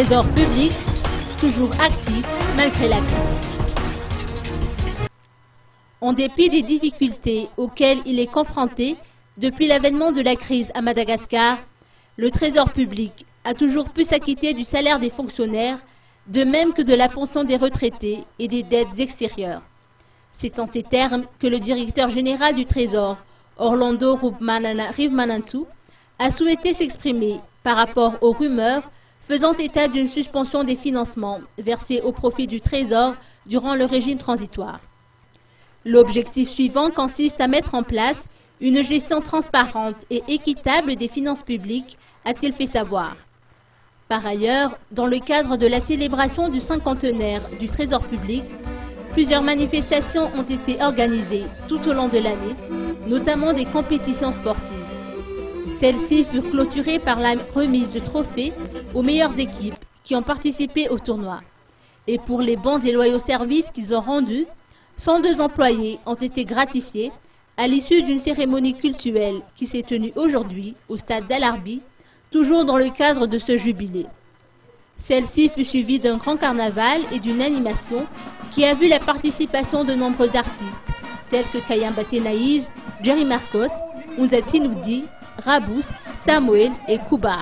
Trésor public, toujours actif malgré la crise. En dépit des difficultés auxquelles il est confronté depuis l'avènement de la crise à Madagascar, le Trésor public a toujours pu s'acquitter du salaire des fonctionnaires, de même que de la pension des retraités et des dettes extérieures. C'est en ces termes que le directeur général du Trésor, Orlando Rivmanantu, a souhaité s'exprimer par rapport aux rumeurs faisant état d'une suspension des financements versés au profit du Trésor durant le régime transitoire. L'objectif suivant consiste à mettre en place une gestion transparente et équitable des finances publiques, a-t-il fait savoir. Par ailleurs, dans le cadre de la célébration du cinquantenaire du Trésor public, plusieurs manifestations ont été organisées tout au long de l'année, notamment des compétitions sportives. Celles-ci furent clôturées par la remise de trophées aux meilleures équipes qui ont participé au tournoi. Et pour les bons et loyaux services qu'ils ont rendus, 102 employés ont été gratifiés à l'issue d'une cérémonie cultuelle qui s'est tenue aujourd'hui au stade d'Alarbi, toujours dans le cadre de ce jubilé. Celle-ci fut suivie d'un grand carnaval et d'une animation qui a vu la participation de nombreux artistes, tels que Kayamba Tenaïs, Jerry Marcos, Unza Tinoudi, Rabous, Samuel et Kuba.